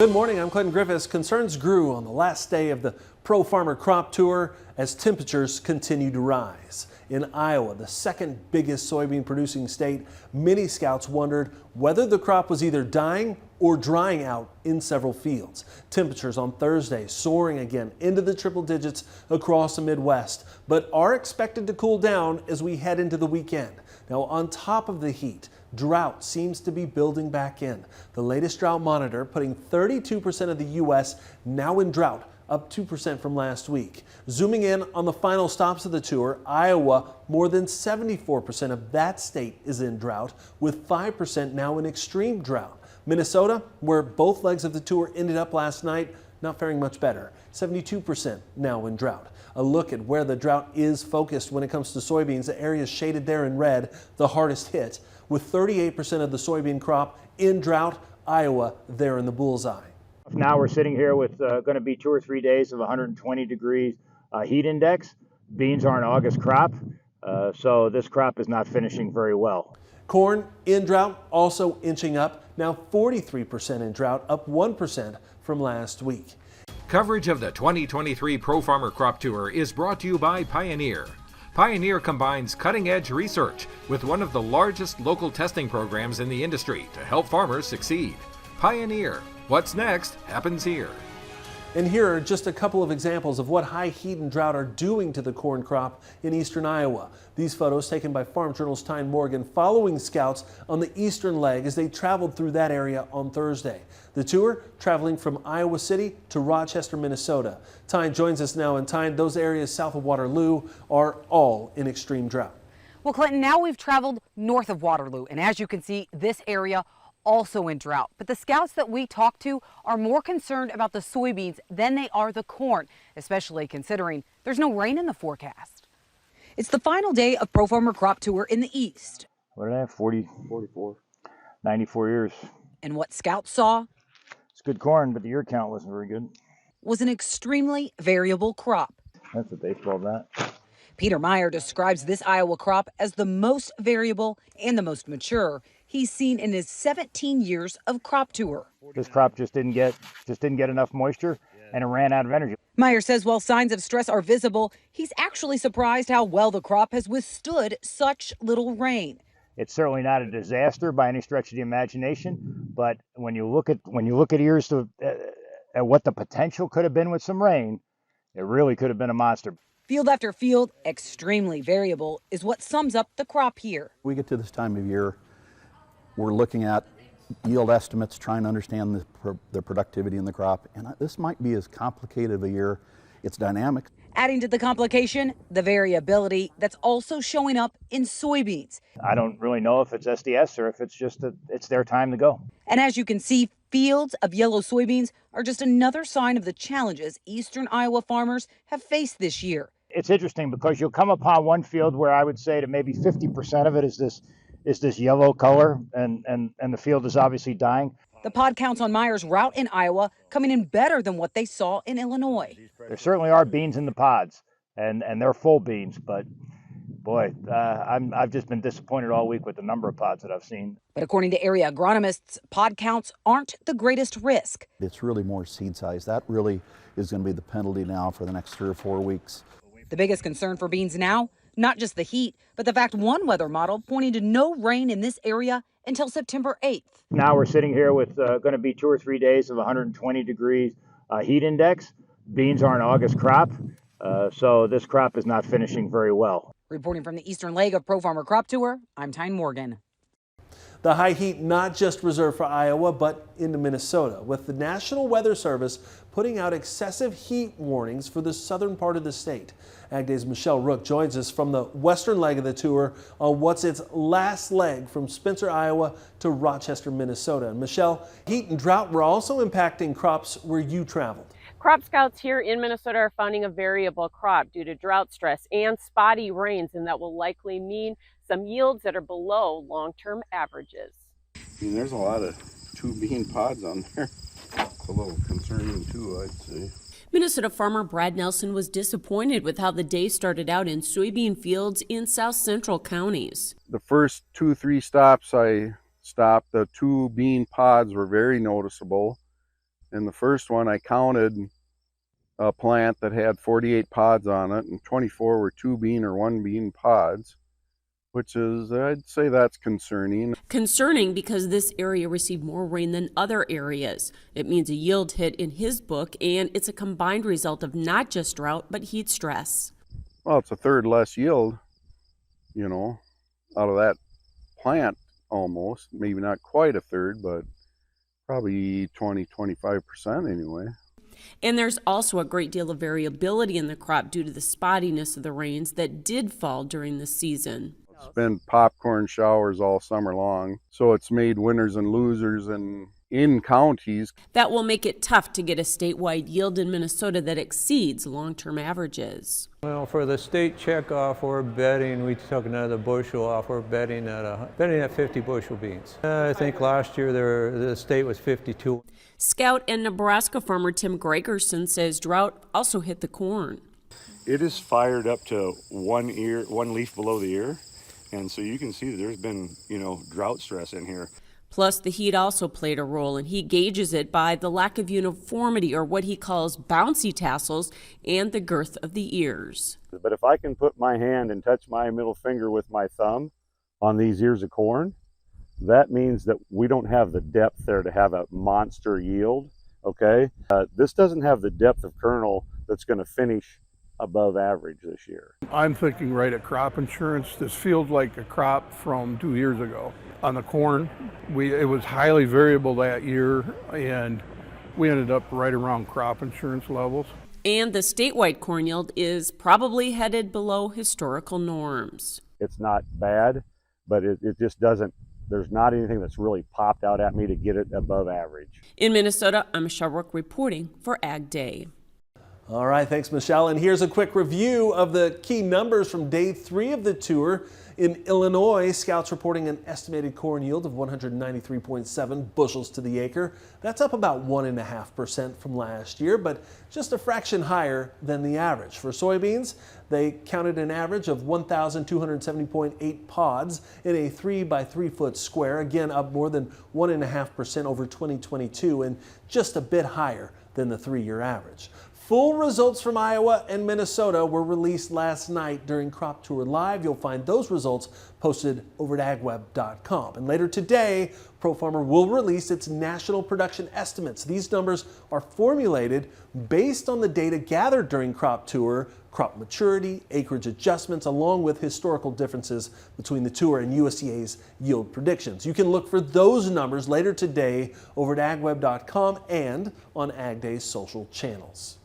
Good morning, I'm Clinton Griffiths. Concerns grew on the last day of the Pro Farmer Crop Tour as temperatures continue to rise. In Iowa, the second biggest soybean producing state, many scouts wondered whether the crop was either dying or drying out in several fields. Temperatures on Thursday soaring again into the triple digits across the Midwest, but are expected to cool down as we head into the weekend. Now, on top of the heat, drought seems to be building back in. The latest drought monitor putting 32% of the U.S. now in drought, up 2% from last week. Zooming in on the final stops of the tour, Iowa, more than 74% of that state is in drought, with 5% now in extreme drought. Minnesota, where both legs of the tour ended up last night, not faring much better, 72% now in drought. A look at where the drought is focused when it comes to soybeans, the areas shaded there in red, the hardest hit. With 38% of the soybean crop in drought, Iowa there in the bullseye. Now we're sitting here with going to be 2 or 3 days of 120 degrees heat index. Beans are an August crop, so this crop is not finishing very well. Corn in drought, also inching up, now 43% in drought, up 1% from last week. Coverage of the 2023 Pro Farmer Crop Tour is brought to you by Pioneer. Pioneer combines cutting-edge research with one of the largest local testing programs in the industry to help farmers succeed. Pioneer, what's next happens here. And here are just a couple of examples of what high heat and drought are doing to the corn crop in eastern Iowa. These photos taken by Farm Journal's Tyne Morgan following scouts on the eastern leg as they traveled through that area on Thursday. The tour traveling from Iowa City to Rochester, Minnesota. Tyne joins us now, and Tyne, those areas south of Waterloo are all in extreme drought. Well, Clinton, now we've traveled north of Waterloo, and as you can see, this area also in drought. But the scouts that we talked to are more concerned about the soybeans than they are the corn, especially considering there's no rain in the forecast. It's the final day of Pro Farmer Crop Tour in the East. What did I have? 44. 94 years. And what scouts saw It's good corn, but the ear count wasn't very good. was an extremely variable crop. That's a baseball bat. Peter Meyer describes this Iowa crop as the most variable and the most mature he's seen in his 17 years of crop tour. This crop just didn't get enough moisture, and it ran out of energy. Meyer says while signs of stress are visible, he's actually surprised how well the crop has withstood such little rain. It's certainly not a disaster by any stretch of the imagination, but when you look at ears at what the potential could have been with some rain, it really could have been a monster. Field after field, extremely variable is what sums up the crop here. We get to this time of year, we're looking at yield estimates, trying to understand the productivity in the crop, and this might be as complicated of a year. It's dynamic. Adding to the complication, the variability that's also showing up in soybeans. I don't really know if it's SDS or if it's just it's their time to go. And as you can see, fields of yellow soybeans are just another sign of the challenges eastern Iowa farmers have faced this year. It's interesting because you'll come upon one field where I would say that maybe 50% of it is this yellow color, and the field is obviously dying. The pod counts on Meyer's route in Iowa coming in better than what they saw in Illinois. There certainly are beans in the pods, and they're full beans, but boy, I've just been disappointed all week with the number of pods that I've seen. But according to area agronomists, pod counts aren't the greatest risk. It's really more seed size. That really is going to be the penalty now for the next 3 or 4 weeks. The biggest concern for beans now, not just the heat, but the fact one weather model pointing to no rain in this area until September 8th. Now we're sitting here with going to be 2 or 3 days of 120 degrees heat index. Beans are an August crop, so this crop is not finishing very well. Reporting from the eastern leg of Pro Farmer Crop Tour, I'm Tyne Morgan. The high heat not just reserved for Iowa, but into Minnesota, with the National Weather Service putting out excessive heat warnings for the southern part of the state. Ag Day's Michelle Rook joins us from the western leg of the tour on what's its last leg from Spencer, Iowa to Rochester, Minnesota. And Michelle, heat and drought were also impacting crops where you traveled. Crop scouts here in Minnesota are finding a variable crop due to drought stress and spotty rains, and that will likely mean some yields that are below long-term averages. There's a lot of 2 bean pods on there. It's a little concerning too, I'd say. Minnesota farmer Brad Nelson was disappointed with how the day started out in soybean fields in south central counties. The first 2-3 stops I stopped, the 2 bean pods were very noticeable. In the first one, I counted a plant that had 48 pods on it, and 24 were 2 bean or 1 bean pods, which is, I'd say that's concerning. Concerning because this area received more rain than other areas. It means a yield hit in his book, and it's a combined result of not just drought, but heat stress. Well, it's a third less yield, you know, out of that plant almost. Maybe not quite a third, but probably 20-25% anyway. And there's also a great deal of variability in the crop due to the spottiness of the rains that did fall during the season. It's been popcorn showers all summer long, so it's made winners and losers in counties. That will make it tough to get a statewide yield in Minnesota that exceeds long-term averages. Well, for the state checkoff, we're betting, we took another bushel off, we're betting at 50 bushel beans. I think last year the state was 52. Scout and Nebraska farmer Tim Gregerson says drought also hit the corn. It is fired up to one leaf below the ear, and so you can see that there's been, drought stress in here. Plus, the heat also played a role, and he gauges it by the lack of uniformity, or what he calls bouncy tassels, and the girth of the ears. But if I can put my hand and touch my middle finger with my thumb on these ears of corn, that means that we don't have the depth there to have a monster yield, okay? This doesn't have the depth of kernel that's going to finish above average this year. I'm thinking right at crop insurance. This feels like a crop from 2 years ago. On the corn, it was highly variable that year, and we ended up right around crop insurance levels. And the statewide corn yield is probably headed below historical norms. It's not bad, but it just doesn't, there's not anything that's really popped out at me to get it above average. In Minnesota, I'm Michelle Rook reporting for Ag Day. All right, thanks, Michelle. And here's a quick review of the key numbers from day 3 of the tour. In Illinois, scouts reporting an estimated corn yield of 193.7 bushels to the acre. That's up about 1.5% from last year, but just a fraction higher than the average. For soybeans, they counted an average of 1,270.8 pods in a 3 by 3 foot square, again up more than 1.5% over 2022 and just a bit higher than the 3-year average. Full results from Iowa and Minnesota were released last night during Crop Tour Live. You'll find those results posted over at agweb.com. And later today, ProFarmer will release its national production estimates. These numbers are formulated based on the data gathered during Crop Tour, crop maturity, acreage adjustments, along with historical differences between the tour and USDA's yield predictions. You can look for those numbers later today over at agweb.com and on Ag Day's social channels.